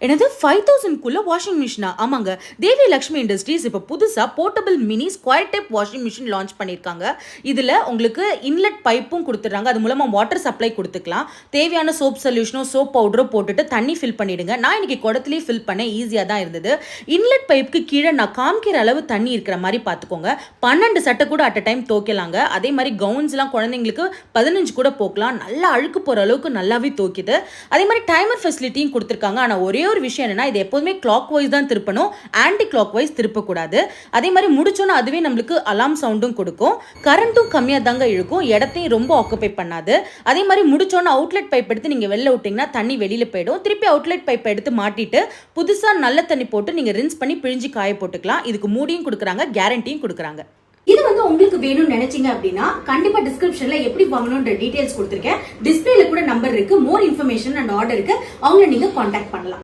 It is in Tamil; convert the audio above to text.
எனது 5000 வாஷிங் மிஷினா? ஆமாங்க, தேவி லக்ஷ்மி இண்டஸ்ட்ரீஸ் இப்போ புதுசா portable mini square type washing machine launch பண்ணியிருக்காங்க. இதுல உங்களுக்கு இன்லெட் பைப்பும் கொடுத்துறாங்க. அது மூலமா வாட்டர் சப்ளை கொடுத்துக்கலாம். தேவையான சோப் சொல்யூஷனோ சோப் பவுடரோ போட்டுட்டு தண்ணி ஃபில் பண்ணிடுங்க. நான் இன்னைக்கு குடத்துலேயே ஃபில் பண்ணேன், ஈஸியாக தான் இருந்தது. இன்லெட் பைப்புக்கு கீழே நான் காமிக்கிற அளவு தண்ணி இருக்கிற மாதிரி பார்த்துக்கோங்க. 12 சட்டை கூட அட் அ டைம் துவைக்கலாங்க. அதே மாதிரி கவுன்ஸ்லாம் குழந்தைங்களுக்கு 15 கூட போக்கலாம். நல்லா அழுக்கு போகிற அளவுக்கு நல்லாவே துவைக்குது. அதே மாதிரி டைமர் ஃபெசிலிட்டியும் கொடுத்துருக்காங்க. ஆனால் ஒரே ஒரு விஷயம் என்னன்னா, இது எப்போதுமே கிளாக் வைஸ் தான் திருப்பணும், ஆன்டி கிளாக் வைஸ் திருப்பக்கூடாது. அதே மாதிரி முடிச்சோன்னா அதுவே நம்மளுக்கு அலாம் சவுண்டும் கொடுக்கும். கரண்ட்டும் கம்மியாக தாங்க இழுக்கும், இடத்தையும் ரொம்ப ஆக்குபை பண்ணாது. அதே மாதிரி முடிச்சோன்னா அவுட்லெட் பைப் எடுத்து நீங்கள் வெளில விட்டிங்கன்னா தண்ணி வெளியில் போயிடும். திருப்பி அவுட்லெட் பைப்பை எடுத்து மாட்டிட்டு புதுசாக நல்ல தண்ணி போட்டு நீங்கள் ரின்ஸ் பண்ணி பிழிஞ்சு காய போட்டுக்கலாம். இதுக்கு மூடியும் கொடுக்குறாங்க, கேரண்டியும் கொடுக்குறாங்க. இது உங்களுக்கு வேணும்னு நினைச்சீங்க அப்படின்னா கண்டிப்பா டிஸ்கிரிப்ஷன்ல எப்படி வாங்கணும்ன்ற டீடைல்ஸ் கொடுத்திருக்கேன். டிஸ்பிளேல கூட நம்பர் இருக்கு. மோர் இன்ஃபர்மேஷன் அண்ட் ஆர்டருக்கு அவங்கள நீங்க கான்டாக்ட் பண்ணலாம்.